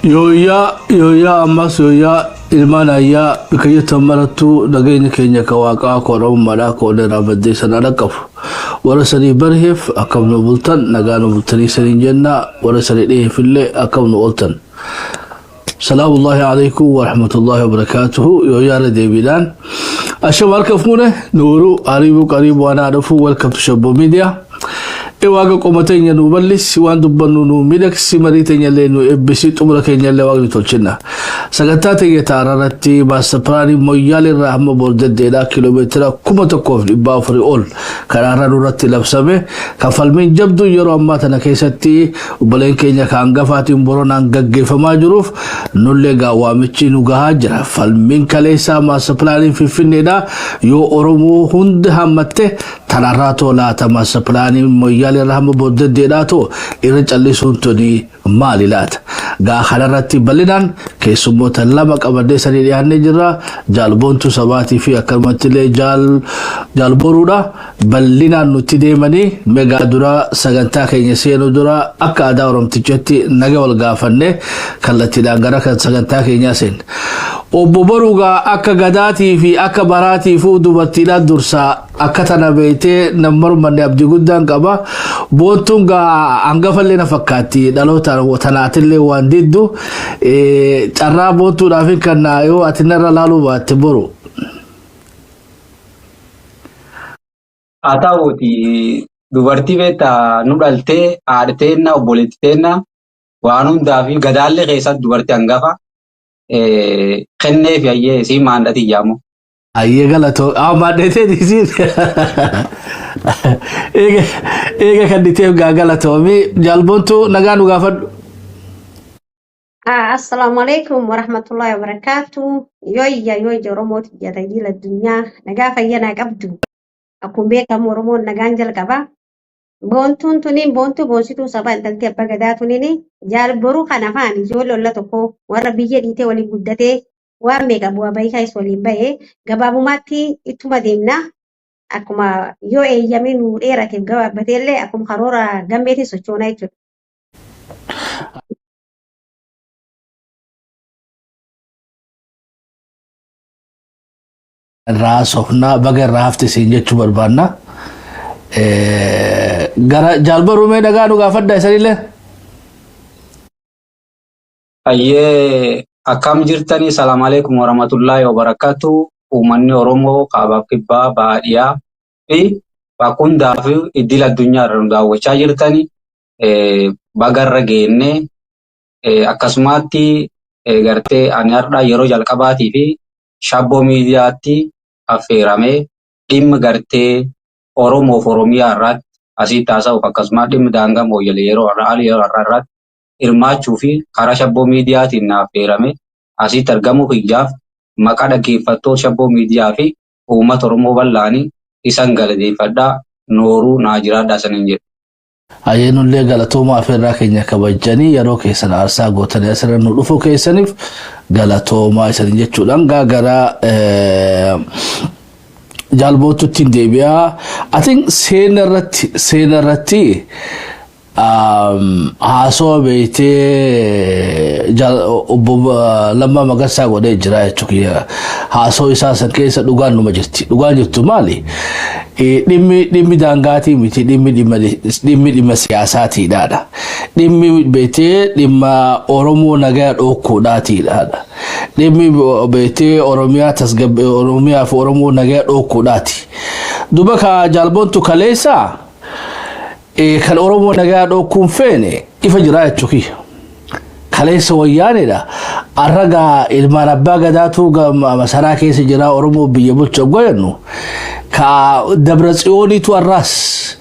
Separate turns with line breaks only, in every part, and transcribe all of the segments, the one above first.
Yoya ammas yoya ilmaan ayyaa bikayyata maratu nageenya keenya ka waaqaa koodhamu madhaa koodheeraa baddee sana dhaqqabu warra sanii barheef akkamnu bultan nagaanu bultanii saniin jennaa warra sanii dhiheefillee akkamnu ooltan. Salaamullahi alaikum wa rahmatullahi wa barakatuhu. Yoya radeebiidhaan asham halkafmune nuuru qariibu waan haadhafu welcome to Shabbo Media. Ewaga qomatenya nu ballis waan dubbannu nu midhaksi maritenya lee nu ebbisi xumura keenya lee waaqni tolchinna sagantaa teenya taararratti maastaplaanii moyyaalii irraa hamma boordeddeedhaa kiiloomeetira 1,400 ol karaarra nurratti labsame kan falmiin jabdu yeroo ammaa tana keessatti obboleen keenya kan hangafaatiin boronaan gaggeeffamaa jiruuf nullee gaawwaamichi nu gahaa jira. Falmiin kaleessaa maastaplaaniin finfinneedhaa yoo Oromoo hundi hammatte tanarraa toolaata maastaplaaniin moyyaalii rahma boordeddeedhaatoo irra callisuun toni maali laata gaa kanarratti bal'inaan keessummoota lama qabadee sanii dhiyaannee jirra. Jaalboontu sabaatii fi akkanumattillee jaalboruudha bal'inaan nutti deemanii meegaa dura sagantaa keenya seenuu dura akka aadaa Oromtichatti naga wal gaafannee kallattiidhaan gara kan sagantaa keenyaa seen obbo Boruugaa akka gadaatii fi akka baraatii fi dubartiidhaan dursaa akka tana beeytee nammarummanne abdii guddaan qaba. Boontuun gaa hangafallee na fakkaatti dhaloota tanaatillee waan diddu carraa boontuudhaaf kan yoo ati narra laaluu baatte boru.
Haa ta'uuti dubartii beektaa nu dhaltee haadhateenna obboleettiteenna waan hundaa fi gadaallee keessatti dubartii hangafa kennee fi ayyee sii maandhatii jaamu.
Ayyee galatoo maandhatee disiin eega kan diteef gaa galatoomi jaalboontu nagaa nu gaafadhu.
Assalamu alaikum warahmatullahi wabarakatuh. Yoyya Oromooti jatajiila addunyaa nagaa fayyanaa qabdu. Akkuma beekamu Oromoon nagaan jalqaba. Boontuun tuniin boontuu boonsituu sabaa intalti abbaa gadaa tuniin jaalboruu kana afaan ijoollee olla tokko warra biyya dhiitee waliin guddatee waan meeqa bu'aa bahii kaayis waliin bahee gabaabumaatti ittuma deemna. Akkuma yoo eeyyamee nu dheerateef gabaabbatee illee akkuma karoora gambeetiin sochoonaa jechuudha.
Raasofnaa baga irraa hafte siin jechuu barbaanna. Gara jaalboruu mee nagaa nu gaafadha isanillee.
Ayyee akkam jirtanii salaamu alaikum warahmatullahi wabarakatuh. Uummanni Oromoo kaabaaf kibbaa baadiyyaa fi bakka hundaa fi idil addunyaa irra nu daawwachaa jirtanii bagarra geenne akkasumatti gartee ani har'a yeroo jalqabaatii fi Shabboo Miidiyaatti affeeramee dhimma gartee Oromoof Oromiyaa irratti asii taasisuuf akkasumas dhimma daangaa mooyyalee yeroo har'a irratti hirmaachuu fi karaa Shabboo Miidiyaatiin na affeerame asitti argamuuf ijjaaf maqaa dhaggeeffattoota Shabboo Miidiyaa fi uummata Oromoo bal'aanii isan galateeffadhaa nooruu naa jiraadhaa saniin jedhu.
Ayyeenullee galatooma afeerraa keenya kabajanii yeroo keessan aarsaa gootanii asirra nu dhufuu keessaniif galatooma isaanii jechuudhaan gara jaalbootutti hin deebi'aa. Atiin seenarratti haasoo beeytee obbo Lammaa Magarsaa godhee jira jechuudha. Haasoo isaa san keessa dhugaan numa jirti. Dhugaan jirtu maali? Dhimmi daangaatii miti dhimma siyaasaatiidhaadha. Dhimmi beeytee dhimma Oromoo nagaa dhokkuudhaatiidhaadha. Dhimmi beeytee Oromiyaa fi Oromoo nagaa dhokkuudhaati. Duba ka jaalboontu kaleessaa kan Oromoo nagaa dhokkuun feene ifa jira jechuudha. Kaleessa wayyaanidha. Arragaa ilmaan abbaa gadaatu masaraa keessa jira Oromoo biyya bulcha goyannu ka Dabratsiyoonitu arraas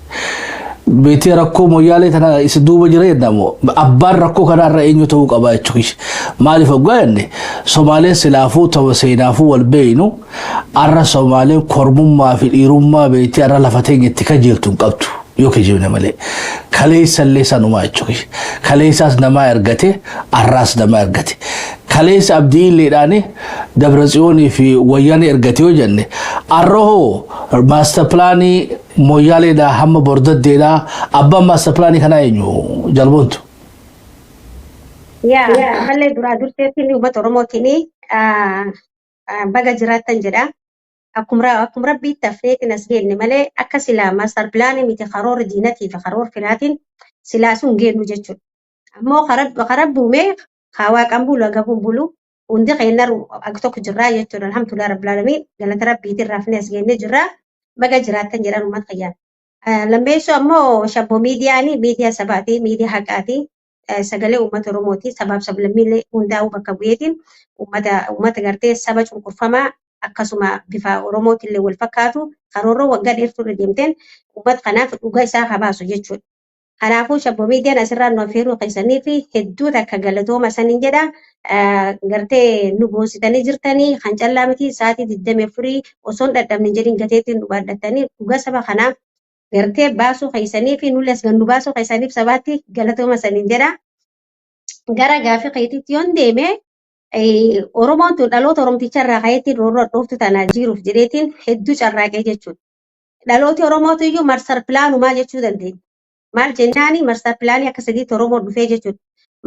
beetee rakkoo moyyaalee tana isa duuba jira jedhamu abbaan rakkoo kanarra eenyu ta'uu qaba jechuudha. Maaliif goyanne Somaaleen silaafuu ta'u seenaafuu wal beeynu arra Somaaleen kormummaa fi dhiirummaa beetee arra lafa teenyetti kajeeltu hin qabdu. Yoo kijibne malee kaleessa illee sanumaa jechuudha. Kaleessaas namaa ergate arraas namaa ergate. Kaleessa abdii illeedhaani Dabratsiyoonii fi wayyaanii ergate yoo jenne arrohoo master plaanii moyyaaleedhaa hamma bordaddeedhaa abbaan master plaanii kanaa eenyu jaalboontu.
yaa ammallee duraa durteetiin uummata Oromootiin baga jiraattan jedha. Akkuma rabbii tafreetiin as geenne malee akka silaa maastar pilaanii miti karoora diinatii fi karoora filaatiin silaa sun geennu jechuudha. Ammoo karaa buumee waaqaan bulu agabuun bulu hundi keenyaru akka tokko jirraa jechuudha. Alhamdulillah rabbil alaamiin galata rabbiitiin raafnee as geennee jirraa baga jiraattan jedhan uummata fayyaan. Lammeessoo ammoo shabboo miidiyaa sabaatii miidiyaa haqaatii sagalee uummata Oromooti sabaaf sablammiillee hundaa'uu bakka bu'eetiin uummata gartee saba cunqurfamaa akkasuma bifa Oromootillee wal fakkaatu karoorroo waggaa dheertuu irra deemteen uummata kanaaf dhugaa isaa habaasu jechuudha. Kanaafuu shabboo miidiyaan asirraa nu affeeruu keessanii fi hedduu takka galatooma saniin jedha. Gartee nu boonsitanii jirtanii kan callaa miti sa'aatii 24 osoo hin dadhabne jedhin gateetiin nu baadhatanii dhugaa saba kanaaf gartee baasuu keessanii fi nulles gannu baasuu keessaniif sabaatti galatooma saniin jedha. Gara gaafii keetiitti yoon deeme Oromoon tun dhaloota Oromticha irraa kayeetiin roorroo dhooftu tanaa jiruuf jedheetiin hedduu carraaqee jechuudha. Dhalooti Oromootu iyyuu marsar pilaanumaa jechuu dandeenya. Maal jennaani marsar pilaanii akka sadiitti Oromoo dhufee jechuudha.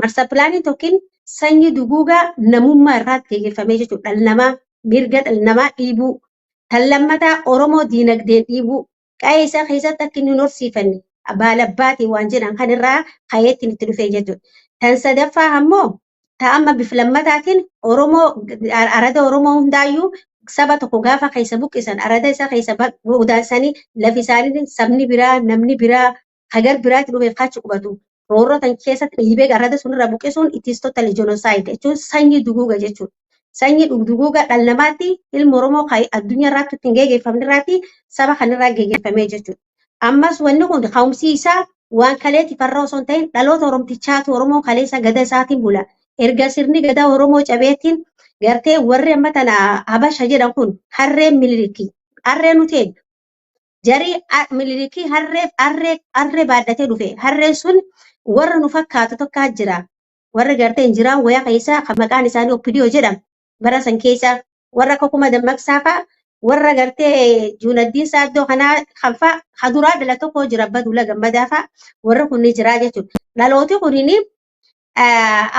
Marsar pilaanii tokkiin sanyii duguugaa namummaa irraatti gaggeeffamee jechuudha. Dhala namaa mirga dhala namaa dhiibuu. Tan lammataa Oromoo diinagdeen dhiibuu. Qa'ee isaa keessatti akka inni hin horsiifanne baalabbaatii waan jedhan kan irraa kayeettiin itti dhufee jechuudha. Tan sadaffaa ammoo ta'amma bifa lammataatiin Oromoo arada Oromoo hundaayyuu saba tokko gaafa keessa buqqisan arada isaa keessa godaansanii lafi isaanii sabni biraa namni biraa hagar biraatti dhufeef kachi qubatu roorroo tan keessatti dhiibee arada sunirraa buqqisuun itis totally genocide jechuun sanyii duguuga jechuudha. Sanyii duguuga dhala namaatti ilma Oromoo addunyaa irraatti ittiin gaggeeffamne irraatti saba kanarraa gaggeeffamee jechuudha. Ammas wanni kun ka'umsi isaa waan kaleetti farra osoo hin ta'in dhaloota Oromtichaatu Oromoo kaleessa gada isaatiin bula. Erga sirni gadaa Oromoo cabeettiin gartee warri amma tana Habasha jedhan kun harreen Minilikii harree nuti jarii Minilikii harree baadhatee dhufe harreen sun warra nu fakkaatu tokko jira warra gartee injiraan wayaa keessa kan maqaan isaanii Oppidiyoo jedhama bara san keessa warra Kokuma Dammaqsaa fa'a warra gartee Juunaddiin Saaddoo kanaa kanfaa haduraa dhala tokko jira Badula Gammadaa fa'a warra kun ni jira jechuudha. Dhalooti kunini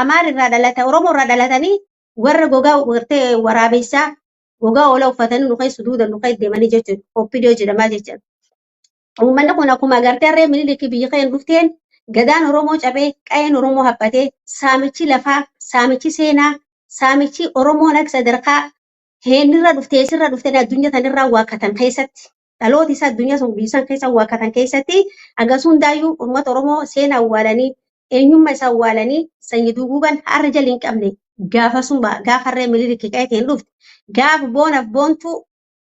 Amaar irraa dhalata Oromoo irraa dhalatanii warra gogaa gartee waraabessaa gogaa oola uffatanii nu keessa duuda nu keessa deemanii jechuudha. Oppidiyoo jedhamaa jechuudha. Uummanni kun akkuma gartee harree Minilikii biyya keenya dhufteen gadaan Oromoo cabee qa'een Oromoo haphatee saamichi lafaa saamichi seenaa saamichi Oromoon akka sadarkaa heenirra dhuftee sirra dhuftee addunyaa tanirraa waakkatan keessatti dhalooti isaa addunyaa sun biyyisan keessa waakkatan keessatti akkasuma hundaayyuu uummata Oromoo seenaa awwaalanii eenyummaa isaa awwaalanii sanyii duguugan har'a jala hin qabne gaafa sun gaafa harree Minilikii qaeteen dhufte gaafa boonaaf boontuu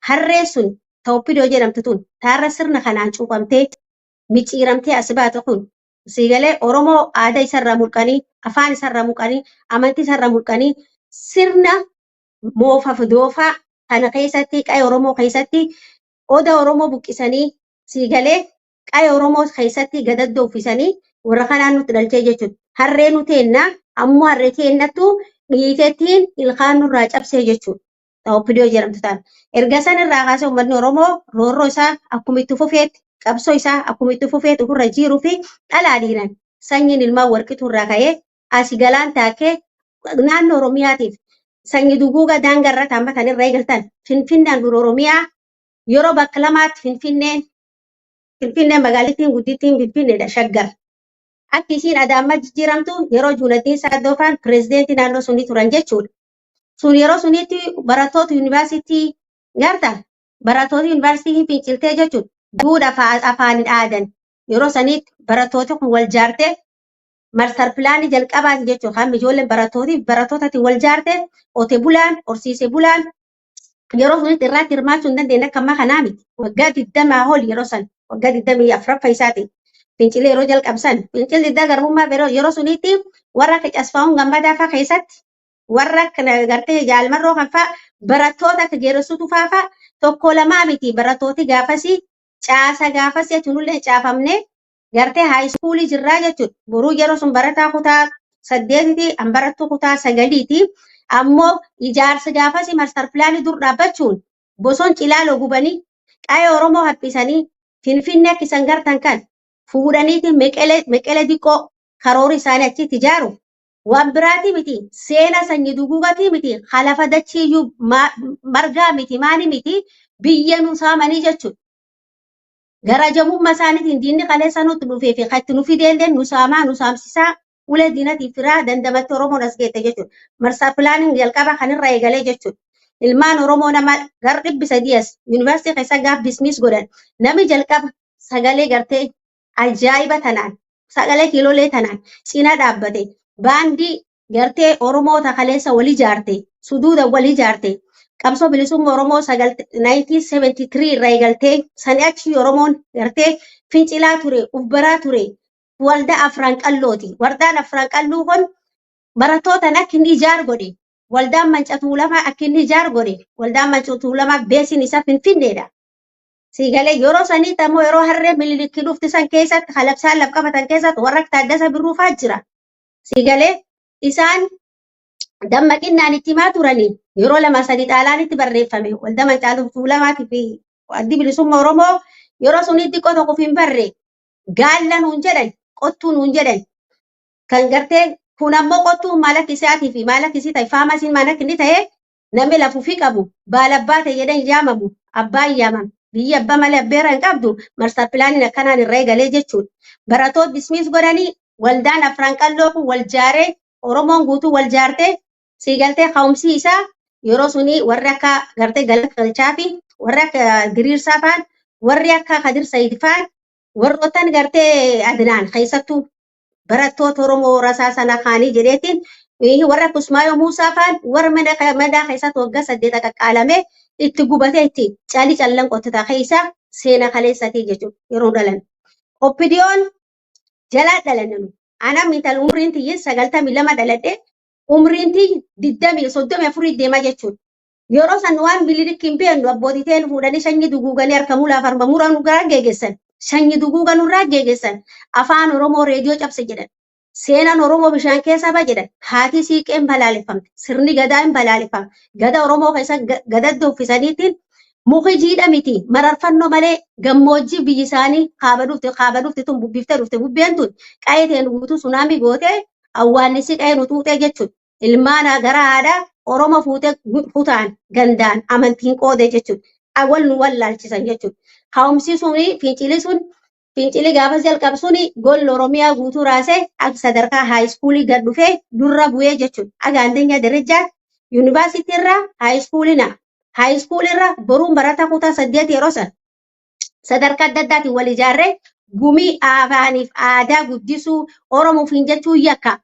harree sun Oppidiyoo jedhamtu tun taarra sirna kanaan cuuqamtee micciiramtee as baate kun siigalee Oromoo aadaa isarraa mulqanii afaan isarraa mulqanii amantii isarraa mulqanii sirna moofaaf doofaa kana keessatti qa'ee Oromoo keessatti oda Oromoo buqqisanii siigalee qa'ee Oromoo keessatti gadaddoo uffisanii warra kanaan nutti dhalchee jechuudha. Harree nu teennaa ammoo harree teennattu dhiitettiin ilkaan nurraa cabsee jechuudha. Oppidiyoo jedhamtu taate. Erga san irraa kaasee uummanni Oromoo roorroo isaa akkuma itti fufeetti qabsoo isaa akkuma itti fufeetti ofirra jiruu fi dhalaa dhiiran sanyiin ilmaan warqituu irraa ka'ee asii galaan taakee naannoo Oromiyaatiif sanyii duguuga daangaa irra taambatan irra eegaltan Finfinneen dura Oromiyaa yeroo bakka lamaatti Finfinneen magaalittiin guddittiin Finfinneedha Shaggar. Akka isiin Adaammaa jijjiiramtu yeroo Juunaddiin Saaddoo fa'aan pireezidentii naannoo sunii turan jechuudha. Sun yeroo sunitti barattoota yuunivarsiitii garta barattoota yuunivarsiitii finciltee jechuudha. Duudha afaaniin aadan yeroo sanitti barattooti kun wal jaartee marsar pilaanii jalqabaati jechuudha. Kan ijoolleen barattootatti wal jaartee qote bulaan horsiisee bulaan yeroo sunitti irratti hirmaachuu hin dandeenye akka ammaa kanaa miti. Waggaa 20 ol yeroo san waggaa 24 isaati. Fincilee yeroo jalqabsan fincilli diddaa garbummaa yeroo sunitti warra akka Casfaa'uun Gammadaa fa'aa keessatti warra gartee jaalmarroo kan fa'aa barattoota akka geerarsuutu fa'aa tokko lamaa miti barattooti gaafasii caasa gaafasii jechuun illee caafamne gartee haayiskuulii jirraa jechuudha. Boruu yeroo sun barataa kutaa 8 an barattuu kutaa 9 ammoo ijaarsa gaafasii marsar pilaanii dur dhaabbachuun bosona Cilaaloo gubanii qa'ee Oromoo haphisanii Finfinnee akka isan gartan kan fuudhaniitiin meqelee diqqoo karoora isaanii achitti ijaaru waan biraati miti seena sanyii duguugati miti halafa dachiiyyuu margaa miti maani miti biyya nu saamanii jechuudha. Gara jamummaa isaaniitiin diinni kaleessa nutti dhufee fi kan itti nu fideellee nu saamaa nu saamsisaa ulee diinatiif firaa dandamatti Oromoon as geette jechuudha. Marsaa pilaaniin jalqaba kan irra eegalee jechuudha. Ilmaan Oromoo nama gar 300 yuunivarsiitii keessa gaaf dismiis godhan nami jalqaba sagalee gartee ajaa'iba tanaan sagalee kiiloolee tanaan cina dhaabbate baandii gartee Oromoota kaleessa wal ijaarte suduuda wal ijaarte qabsoo bilisummaa Oromoo 1973 irraa eegaltee sani achi Oromoon gartee fincilaa ture ufbaraa ture waldaa afran qallooti waldaan afran qalluu kun barattoota akka inni ijaar godhe waldaan mancatuu lama akka inni ijaar godhe waldaan mancatuu lama beesin isaa Finfinneedha. Siigalee yeroo saniitti ammoo yeroo harree mililikii dhufti san keessatti halabsaan labqabatan keessatti warra Taaddasa Birruufaa jira. Siigalee isaan dammaqinnaan itti himaa turanii yeroo lama sadii xaalaan itti barreeffame waldaa mancatuu lamaatii fi addi bilisummaa Oromoo yeroo sunitti qoto qof hin barre gaalla nuun jedhan qottuu nuun jedhan kan gartee kun ammoo qottuun maal akka isaatii fi maal akka isii ta'e faamasiin maal akka inni ta'e namni lafuufi qabu baalabbaa ta'e jedhan yaamamu abbaan yaamam biyya abbaa malee abbeera hin qabdu marsaa pilaaniin akkanaan irra eegalee jechuudha. Barattoota dismiis godhanii waldaan afran qalloo kun wal jaaree Oromoon guutuu wal jaartee siigaltee ka'umsi isaa yeroo suni warri akka gartee galata galchaa fi warri akka diriirsaa faan warri akka Kadir Sayid faan warroottan gartee adnaan keessattuu barattoota Oromoo rasaa sana kaanii jedheetiin warra Kusmaayoo Muusaa faan warra madaa keessatti waggaa 8 qaqqaalamee itti gubatee itti caalii callan qottata keessa seena kaleessatii jechuudha yeroo dhalan. Oppidiyoon jalaa dhalannu anam intal umriin tiyyi 92 dhaladhe umriin tiyyi 34 deema jechuudha. Yeroo san waan bililikki hin beeknu abbootiteen fuudhanii sanyii duguuganii harkamuu laaf harma muraan gara geeggessan. Sanyii duguugan irraa geeggessan afaan Oromoo reediyoo cabse jedhan seenaan Oromoo bishaan keessa ba jedhan haati siiqeen balaaleffamte sirni gadaa hin balaaleffamte gada Oromoo keessa gadadda uffisaniitiin muki jiidha miti mararfannoo malee gammoojjii biyyi isaanii kaaba dhufte tun bubbiftee dhufte bubbeen tun qayeteen guutuu sunaamii gootee awwaannisi qayeen utuutee jechuudha ilmaan gara haadhaa Oromoo fuutee kutaan gandaan amantiin qoodee jechuudha awwal nu wallaalchisan jechuudha. Ka'umsi suni fincili gaafa jalqabu suni golla Oromiyaa guutuu raasee akka sadarkaa haayiskuulii gad dhufee durra bu'ee jechuudha. Agaandeenya darajaa yuunivarsiitii irraa haayiskuulii irraa boruun barata kutaa 8 yeroo san sadarkaa adda addaatiin wal ijaarree gumii afaaniif aadaa guddisuu Oromoof hin jechuu yakka.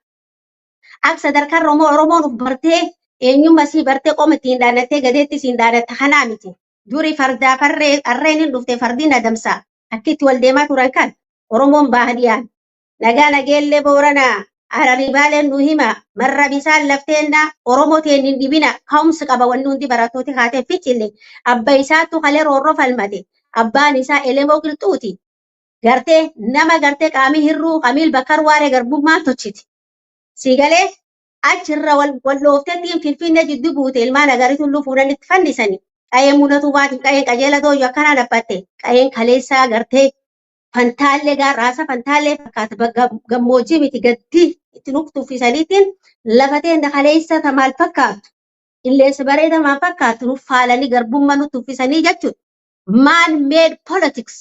Akka sadarkaa Oromoon uf bartee eenyummaa sii bartee qoma ittiin dhaanattee gadeetti siin dhaanatta kanaa miti. Duri fardaa harreen hin dhufte fardiin adamsaa akkitti wal deemaa turan kan Oromoon baadiyaan nagaa nageellee booranaa araribaaleen nu hima marra bisaan lafteennaa Oromoo teen hin dhibina ka'umsi qaba wanni hundi barattooti haatee fichille abba isaattu kalee roorroo falmate abbaan isaa elemoo qilxuuti gartee nama gartee qaamii hirruu qamiil bakkar waaree garbummaan tochiti siigalee achirra wal dhooftettiin Finfinnee jiddu buute ilmaan agariitu lubbuu fuudhanitti fannisanii. Qayeen mul'atu baatu qayeen qajeela dooyyoo akkanaa dhaabatte qayeen kaleessaa gartee fantaallee gaarraasa fantaallee fakkaata gammoojjii miti gatti itti nuuftuffisaniitiin lafateen kaleessa tamaal fakkaatu illeensa bareeda maal fakkaatu nuuf faalanii garbummaa nutti uffisanii jechuudha. Man made politics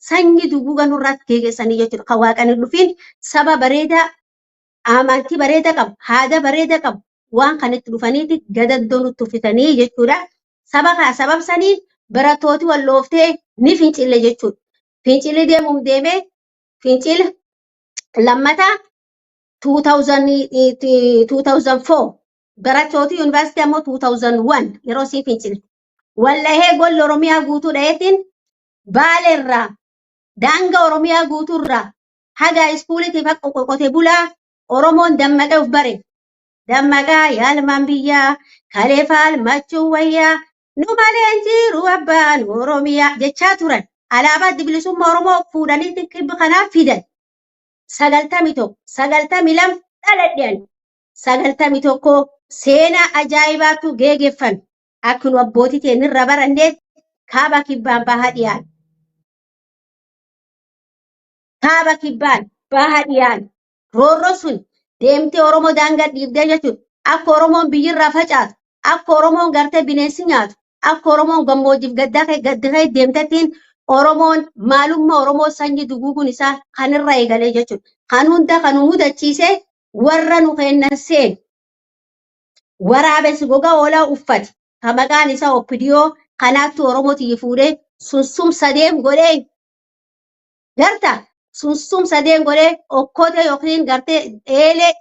sanyii duguuga nurratti geeggeessanii jechuudha. Kan waaqanii dhufiin saba bareedaa amantii bareeda qabu haada bareeda qabu waan kanatti dhufaniiti gadaddoo nutti uffisanii jechuudha. Sababsanii barattooti wal looftee ni fincille jechuudha. Fincilli deemuun deemee fincila lammataa 2004 barattooti yuunivarsiitii ammoo 2001 yeroo sii fincile. Wallahee golla Oromiyaa guutuu dhaheetiin Baaleerraa daangaa Oromiyaa guutuurraa haga iskuuliitiif akka qotee bulaa Oromoon dammaqee of bare. Dammaqaa yaalmaan biyyaa kaleefaal machuu wayyaa. Nu malee jiru abbaan Oromiyaa jechaa turan alaabaa bilisummaa Oromoo fuudhanii kibba kanaaf fidan 92 dhaladheen 91 seenaa ajaa'ibaatu geeggeeffame akkuma abbootii keenya irra barannee kaaba kibbaan baha dhiyaan roorroo sun deemtee Oromoo daangaa dhiibdee jechuudha. Akka Oromoon biyyirraa facaatu, akka Oromoon gartee bineensi nyaatu, akka Oromoon gammoojjiif gaddakee deemtettiin Oromoon maalummaa Oromoo sanyii duguuguun isaa kanirra eegalee jechuudha. Kan hunda kan mudachiisee warra nu kennan seenu waraabessi gogaa oolaa uffate kan maqaan isaa oppidiyoo kanaatti Oromootii fuudhee sunsum sadeen godhee garta sunsum sadeen godhee okkotee yookiin gartee eelee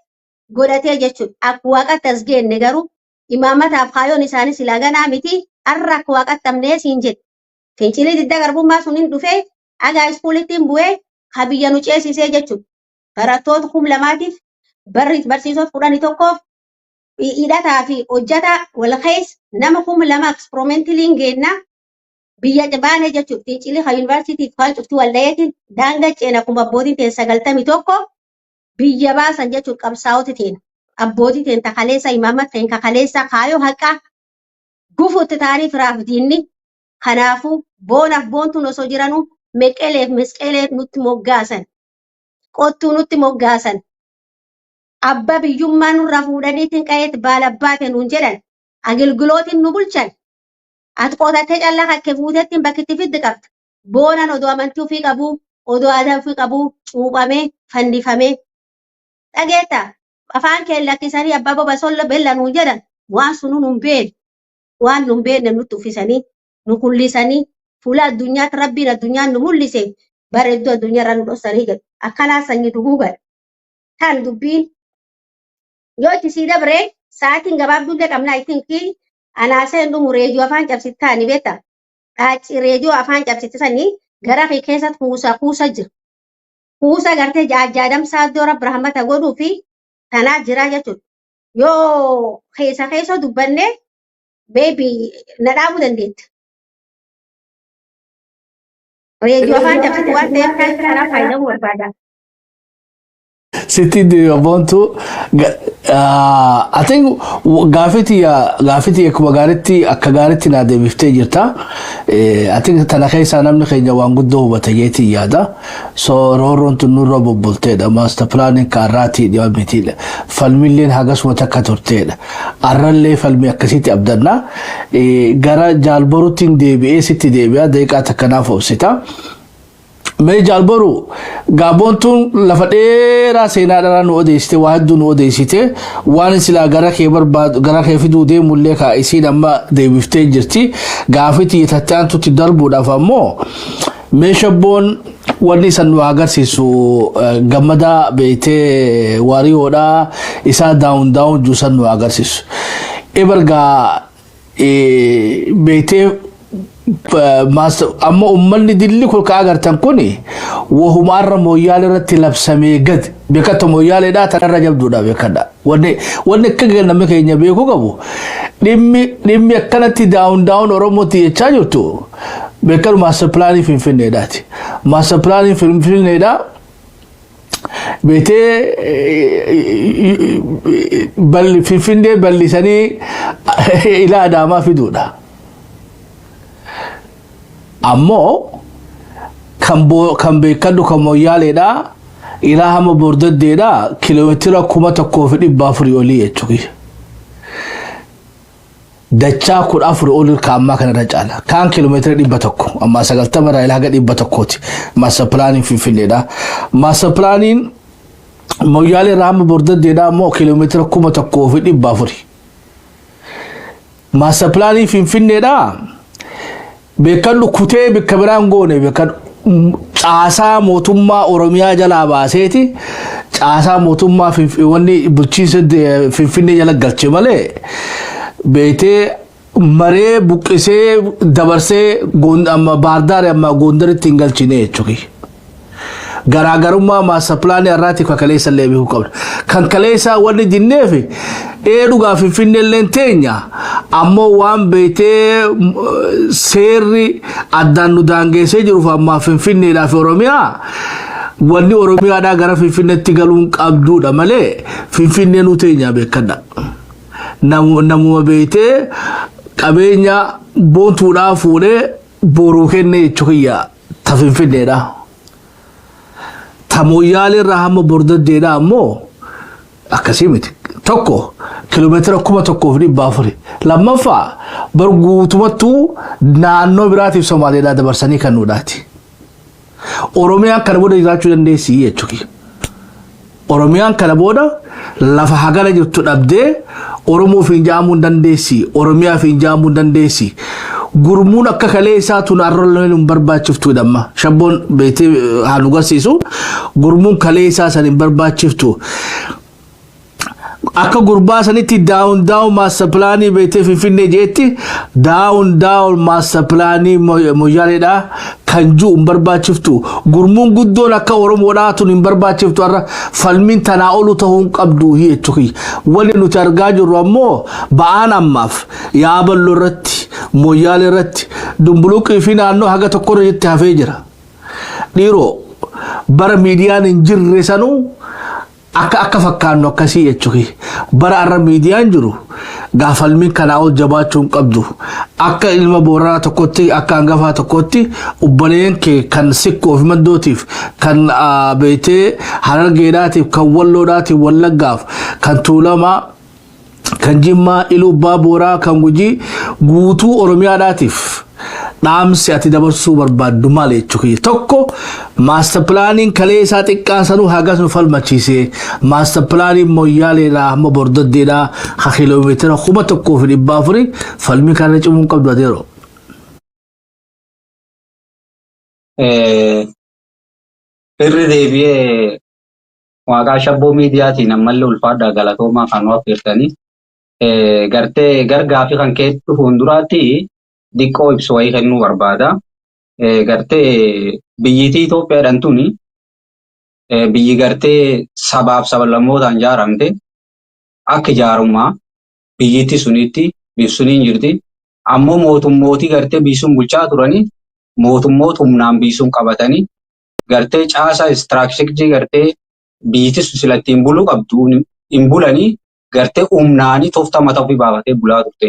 godhatee jechuudha. Akka waaqatti as geenne garuu imaamataaf kaayoon isaanii silaa ganaa miti har'a akka waaqatti amnee siin jedhe. Fincilii didda garbummaa suniin dhufee dhagaa iskuulittiin bu'ee kan biyya nu ceesisee jechuudha. Barattoota 2,000tiif barsiisota 11f hidhataa fi hojjataa wal keessa nama 2,000 eksperimentiiliin geennaa biyya baane jechuudha. Fincilii kan yuunivarsiitiif kan cufti waldayeetiin daangaa ceena kuma abbootiin ta'e 91 biyya baasan jechuudha qabsaa'oti ta'e. Abbootii ta'e takaleessa imaamata ta'e kakaleessa kaayoo haqaa gufuutti ta'anii firaaf diinni kanaafuu boonaaf boontuun osoo jiranuu meqeleef mesqelee nutti moggaasan. Qottuu nutti moggaasan. Abba biyyummaa nurra fuudhaniitiin qa'eetti baalabbaa nuun jedhan. Agilgilootiin nu bulchan. Ati qotattee callaa kakkee fuutettiin bakkitti fiddi qabda. Boonaan odoo amantii ofii qabuu, odoo aadaa ofii qabuu, cuuphamee, fannifamee. Dhageetta afaan kee lakkisanii abbaa boba sollo bella nuun jedhan waan sunu nun beenu. Waan nun beenne nutti uffisanii, nu kullisanii, fuula addunyaatti rabbiin addunyaan nu mul'ise bareedduu addunyaarra nu dhoksanii jedhu. Akkanaa sanyii duguugan. Kan dubbiin yoo itti sii dabree sa'aatiin gabaabdullee qabnaa ittiin anaaseen dhumu reediyoo afaan cabsitanii beektaa. Dhaaci reediyoo afaan cabsitanii gara kee keessatti kuusa jira. Kuusa gartee jaajadamsaa iddoo rabbi rahmata godhuu fi tanaa jira jechuudha. Yoo keessa dubbannee beebii na dhaabuu dandeetti. Reediyoo afaan cabsitu waan ta'eef kan kanaaf fayyadamuu barbaada.
Sitting the Ubuntu. I think gaafiti kuma gaaritti akka gaaritti na deebiftee jirta. I think tana keessa namni keenya waan guddoo hubatayeeti yaada. So rooroon tun nurra bobbulteedha. Master planning kaarraati dhiyaamitiidha. Falmilleen hagasuma takka turteedha. Arrallee falmi akkasitti abdanna. Gara jaalboruttiin deebi'ee sitti deebi'a daqiiqaa takkanaaf obsita. Mee jaalboru gaaboontuun lafa dheeraa seenaa dharaan nu odeessite waa hedduu nu odeessite waan silaa gara kee barbaadu gara kee fiduu deemullee kaa isiin amma deebiftee jirti gaafiti tattaantutti darbuudhaaf ammoo mee shabboon wanni isan nu agarsiisu gammadaa beeytee waariyoodhaa isaa daawun juusan nu agarsiisu ebargaa beeytee amma ummanni dilli kulka agartan kuni wahumarra moyyaale irratti labsamee gad beekata moyyaaleedhaa tanarra jabduudha beekadha wanni akka namni keenya beeku qabu dhimmi akkanatti daawun oromooti jechaa jirtu beekadu master planning finfinneedhaati master planning finfinneedhaa beetee finfinnee bal'isanii ila adaamaa fiduudha. Ammoo kan beekadhu kan moyyaaleedhaa ilaa hama bordaddeedhaa kiiloomeetira 1,400 olii jechuudha. Dachaa 14 olii kaammaa kanarra caala. Kaan kiiloomeetira 100 amma 90 irraa ilaa haga 100ti. Master planning finfinneedhaa. Master planning moyyaalee irraa hama bordaddeedhaa ammoo kiiloomeetira 1,400. Master planning finfinneedhaa. Beekadhu kutee bakka biraan goone beekadhu caasaa mootummaa Oromiyaa jalaa baaseeti caasaa mootummaa wanni bulchiinsa Finfinnee jala galche malee beetee maree buqqisee dabarsee amma Baardaar amma Gondaritti hin galchine jechuudha. Garaagarummaa master planning irraati kan kaleessa illee beekuu qabna. Kan kaleessa wanni jinneefi dhugaa Finfinnee illee teenya ammoo waan beetee seerri addaan nu daangeessee jiruuf amma Finfinneedhaa fi Oromiyaa wanni Oromiyaadhaa gara Finfinneetti galuun qabduudha malee Finfinnee nu teenya beekadha. Namuma beetee qabeenya boontuudhaa fuudhee boruu kennee jechuudha ta Finfinneedhaa. Moyyaale irraa hama bordaddeedhaa ammoo akkasii miti. Tokko kiiloomeetira 1,400 lammaffaa barguutumattuu naannoo biraatiif Somaaliidhaa dabarsanii kennuudhaati. Oromiyaan kana booda jiraachuu dandeessi jechuudha. Oromiyaan kana booda lafa hagala jirtu dhabdee Oromoo fi injaamuu dandeessi, Oromiyaa fi injaamuu dandeessi. Gurmuun akka kalee isaa tun arroleen hin barbaachiftu dhamma. Shabboon beetee haan agarsiisu gurmuun kalee isaa san hin barbaachiftu. Akka gurbaa sanitti daawun master plaanii beetee Finfinnee jeetti daawun master plaanii Moyyaaleedha kan jiru hin barbaachiftu. Gurmuun guddoon akka Oromoodhaa tun hin barbaachiftu irra falmiin tanaa olu ta'uu hin qabdu jechuudha. Wanni nuti argaa jirru ammoo ba'aan ammaaf Yaabaloo irratti Moyyaalee irratti Dumbuluqii fi naannoo haga tokko irratti hafee jira. Dhiiroo bara miidiyaan hin jirre sanuu akka fakkaannu akkasii jechuudha. Bara arra miidiyaan jiru gaafalmiin kanaa ol jabaachuu hin qabdu. Akka ilma Booranaa tokkotti akka hangafaa tokkotti obboleen kee kan sikkoo fi maddootiif kan beetee Harargeedhaatiif kan Walloodhaatiif Wallaggaaf kan Tuulamaa kan Jimmaa Iluu Abbaa Booraa kan Gujii guutuu Oromiyaadhaatiif dhaamsi ati dabarsuu barbaaddu maal jechuudha. Tokko master plaaniin kalee isaa xiqqaan sanuu hagas nu falmachiise. Master plaaniin Moyyaaleedhaa hamma Bordoddeedhaa ha kiiloomeetira 1,400 falmii kana cimuu qabdu adeero.
Irri deebi'ee waaqaa shabboo miidiyaatiin ammallee ulfaadhaa galatoomaa kan nu affeertanii gartee gargaa fi kan keessatti fuulduraatti diqqoo ibsu wayii kennuu barbaada. Gartee biyyittii Itoophiyaadhaan tuni biyyi gartee sabaaf sablammootaan ijaaramte akka ijaarummaa biyyittii sunitti biifsuniin jirti. Ammoo mootummootii gartee biisuun bulchaa turanii mootummoota humnaan biisuun qabatanii gartee caasaa istiraakshikii gartee biyyittii silatti hin buluu qabdu hin bulanii gartee humnaanii tooftaa mataa ofii baafatee bulaa turte.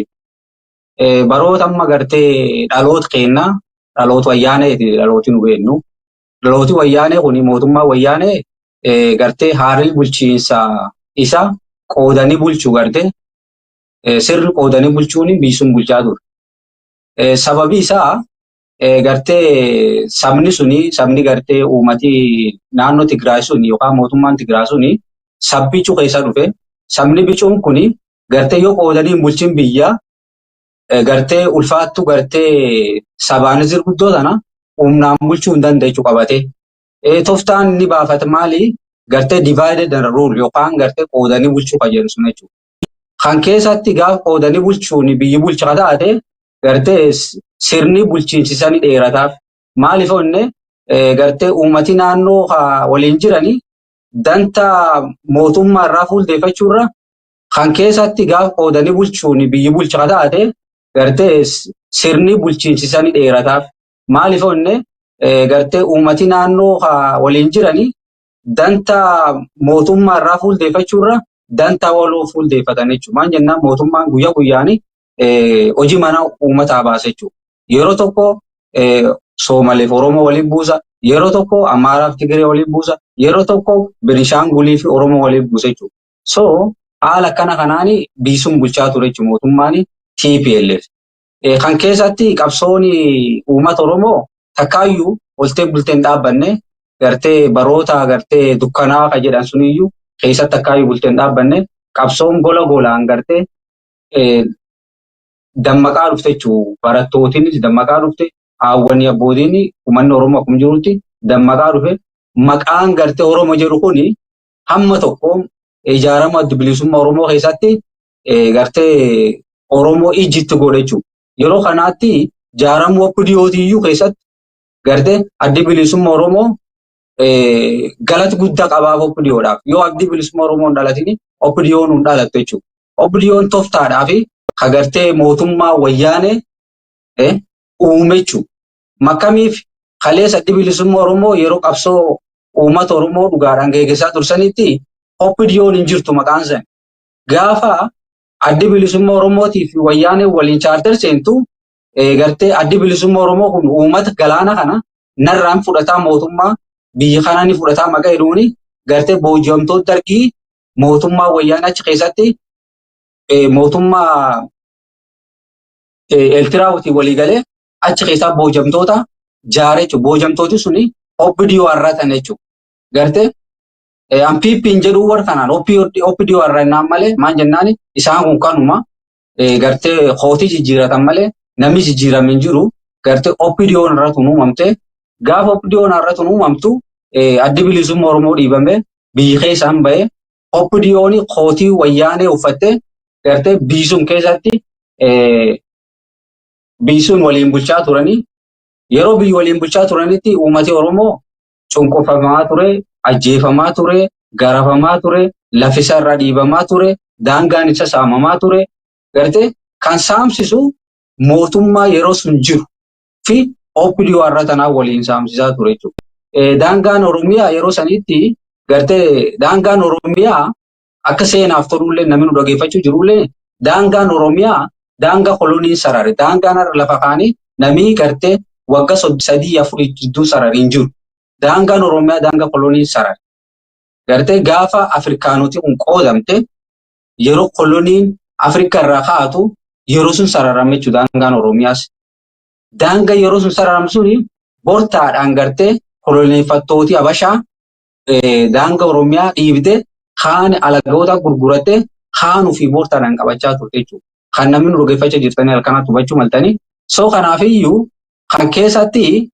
Baroota amma gartee dhaloota kennaa dhaloota wayyaaneeti dhalooti nu beeknu. Dhalooti wayyaanee kuni mootummaa wayyaanee gartee haalli bulchiinsa isa qoodanii bulchuu gartee sirri qoodanii bulchuun biisuun bulchaa ture. Sababi isaa gartee sabni gartee uummatii naannoo Tigraay suni yookaan mootummaan Tigraay suni sabbichuu keessa dhufe. Sabni bicuun kuni gartee yoo qoodanii bulchin biyya gartee ulfaattu gartee sabaan zirguddoo sana humnaan bulchuu hin danda'u qabate. Tooftaan inni baafate maali? Gartee divided and rule yookaan gartee qoodanii bulchuu fayyadu sun jechuudha. Kan keessatti gaafa qoodanii bulchuun biyyi bulchaa taate gartee sirni bulchiinsisanii dheerataaf maaliif onne gartee uummati naannoo waliin jiranii danta mootummaa irraa fuuldeeffachuurra kan keessatti gaafa qoodanii bulchuun biyyi bulchaa taate gartee sirni bulchiinsisanii dheerataaf maaliif onne gartee uummati naannoo waliin jiranii danta mootummaa irraa fuuldeeffachuurra danta waloo fuuldeeffatan jechuudha. Maal jennaan mootummaan guyyaa guyyaanii hojii mana uummataa baasa jechuudha. Yeroo tokko Soomaaleef Oromoo waliin buusa, yeroo tokko Amaaraaf Tigiree waliin buusa, yeroo tokko Beenishaangulii fi Oromoo waliin buusa jechuudha. So haala kanaanii biisuun bulchaa ture jechuudha mootummaan TPLF. Kan keessatti qabsoon uummata Oromoo takkaayyuu oltee bulteen dhaabbanne gartee baroota gartee dukkanaa kan jedhan suniyyuu keessatti takkaayyuu bulteen dhaabbanne qabsoon golaan gartee dammaqaa dhufte jechuudha. Barattootiinis dammaqaa dhufte, haawwanii abbootiin uummanni Oromoo akkuma jirutti dammaqaa dhufe. Maqaan gartee Oromoo jedhu kuni hamma tokko ijaarama adda bilisummaa Oromoo keessatti gartee Oromoo ijjitti godhe jechuudha. Yeroo kanaatti ijaaramuu OPDOtiyyuu keessatti gartee addi bilisummaa Oromoo galata guddaa qabaaf OPDOdhaaf. Yoo addi bilisummaa Oromoo hin dhalatin OPDOon hin dhalattu jechuudha. OPDOon tooftaadhaa fi kagartee mootummaa wayyaanee uume jechuudha. Makkamiif kaleessa addi bilisummaa Oromoo yeroo qabsoo uummata Oromoo dhugaadhaan gaggeessaa tursanitti OPDOon hin jirtu maqaan sana. Gaafa addi bilisummaa Oromootii fi wayyaanee waliin chaarter seentu gartee addi bilisummaa Oromoo kun uummata galaana kana narraan fudhataa mootummaa biyya kanaa ni fudhataa maqaa jedhuuni gartee booji'amtoota dargii mootummaa wayyaanee achi keessatti mootummaa Eertiraa walii galee achi keessaa boojamtoota jaaree jechuudha. Boojamtooti suni OPDO har'atan jechuudha. Gartee MPP'n jedhu warra kanaan OPDO har'annaan malee maal jennaani isaan kun kanuma gartee hootii jijjiiratan malee namni jijjiirame hin jiru. Gartee OPDO irratti uumamte gaafa OPDO irratti uumamtu addi bilisummaa Oromoo dhiibame biyyi keessaan bahee OPDO'n hootii wayyaanee uffatte gartee biisuun keessatti biisuun waliin bulchaa turanii yeroo biyyi waliin bulchaa turanitti uummati Oromoo cunqurfamaa ture, ajjeefamaa ture, garafamaa ture, lafisa irraa dhiibamaa ture, daangaan isa saamamaa ture. Gartee kan saamsisu mootummaa yeroo sun jiru fi OPDO har'a tanaa waliin saamsisaa ture jechuudha. Daangaan Oromiyaa yeroo sanitti gartee daangaan Oromiyaa akka seenaaf tolullee namni nu dhageeffachuu jirullee daangaan Oromiyaa daangaa koloniin sarare. Daangaan har'a lafa kaanii namni gartee waggaa 3-4 jidduu sarare hin jiru. Daangaan Oromiyaa daangaa koloniin sarare. Gartee gaafa Afrikaanoti kun qoodamte yeroo koloniin Afrikaa irraa kaatu yeroo sun sararame jechuudha daangaan Oromiyaas. Daangaa yeroo sun sararame suni bortaadhaan gartee koloneeffattooti Habashaa daangaa Oromiyaa dhiibde kaan alagoota gurguratte kaanuu fi bortaadhaan qabachaa turte jechuudha. Kan namni nu dhageeffachaa jirtanii halkanatti hubachuu maltanii. So kanaafiyyuu kan keessatti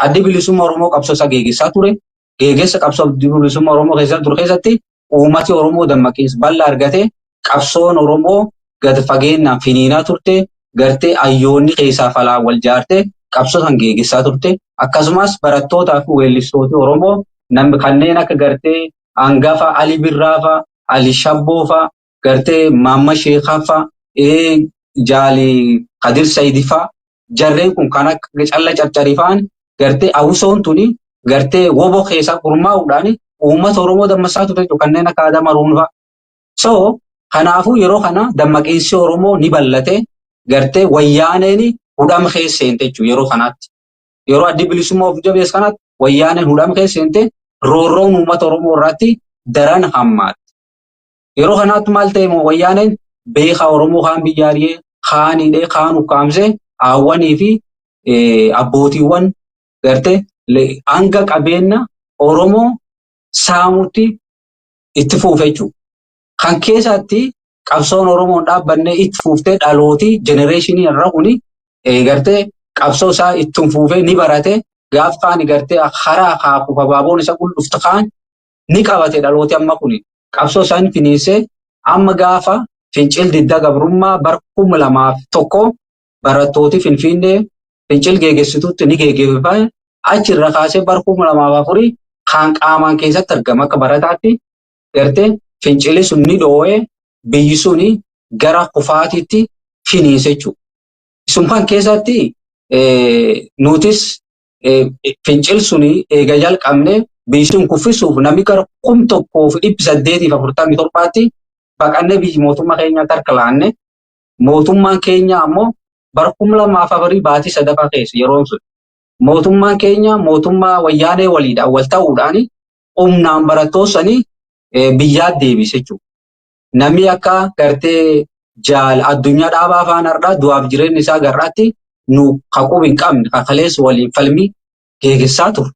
addi bilisummaa Oromoo qabsoo geeggessaa ture. Geeggeessa qabsoo addi bilisummaa Oromoo keessatti uummati Oromoo dammaqinsa bal'aa argate qabsoon Oromoo gad fageenyaan finiinaa turte. Gartee ayyoonni keessaa falaa wal jaarte qabsoo san geeggessaa turte. Akkasumas barattootaa fi weellistooti Oromoo namni kanneen akka gartee hangafa Ali Birraafa, Ali Shabboofa, gartee Maamma Sheekaafa, Jaali Kadir Sayidifa jarreen kun kan akka calla carcarifaan gartee awusoon tuni gartee wobo keessaa gurmaa'uudhaan uummata Oromoo dammaqsaa ture kanneen akka Adama Ruunfaa. So kanaafuu yeroo kana dammaqinsi Oromoo ni bal'ate gartee wayyaaneen hudhama keessa seente jechuudha yeroo kanaatti. Yeroo addi bilisummaa of jabees kanatti wayyaaneen hudhama keessa seente roorroon uummata Oromoo irratti daran hammaate. Yeroo kanaatti maal ta'e wayyaaneen beekaa Oromoo kaan biyyaariyee kaanidhee kaan ukkaamsee haawwanii fi abbootiiwwan gartee hanga qabeenya Oromoo saamutti itti fuufe jechuudha. Kan keessatti qabsoon Oromoon dhaabbannee itti fuuftee dhalootii jenereeshinii irra kuni gartee qabsoo isaa itti fuufee ni barate gaaf kaan gartee karaa kaakuuf abaaboon isa qulqufta kaan ni qabate dhalooti amma kuni qabsoo isaan finiisee amma gaafa fincil didda gabrummaa bara 2001 barattooti Finfinnee fincil geeggeessituutti ni geeggeeffame achirra kaasee bara 2004 kan qaamaan keessatti argama akka barataatti gartee fincilli sun ni dhoo'ee biyyi suni gara kufaatiitti finiise jechuudha. Sun kan keessatti nutis fincil suni eega jalqabne biyyi sun kuffisuuf namni gara 1847tti baqannee biyyi mootummaa keenyaatti harka laanne mootummaan keenya ammoo bara 2004 baatii sadaffaa keessa yeroon sun mootummaan keenya mootummaa wayyaanee waliidhaan wal ta'uudhaan humnaan barattoosanii biyyaa deebise jechuudha. Namni akka gartee jaal addunyaa dhaabaa afaan har'aa du'aaf jireenya isaa garraatti nu haquu hin qabne kakaleessa waliin falmii geeggessaa ture.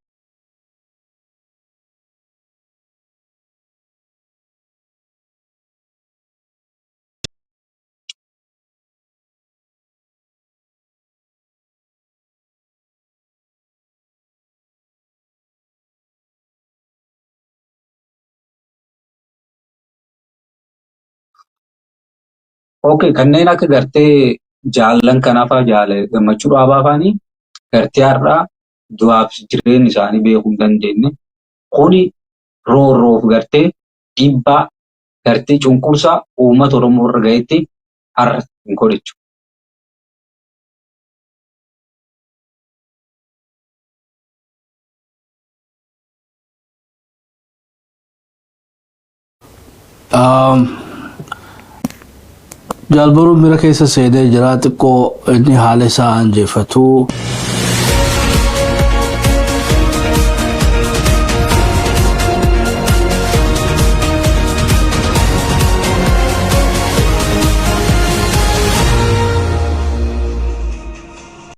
Okay, kanneen akka gartee jaallan kanaafaa jaale gammachuu dhaabaa afaanii gartee har'aa du'aaf jireenya isaanii beekuu hin dandeenye. Kuni roorroof gartee dhiibbaa gartee cunqursaa uummata Oromoo irra gaheetti har'a hin godhachu.
Jaalbaruun bira keessa seenee jira xiqqoo inni haala isaa anjeeffatu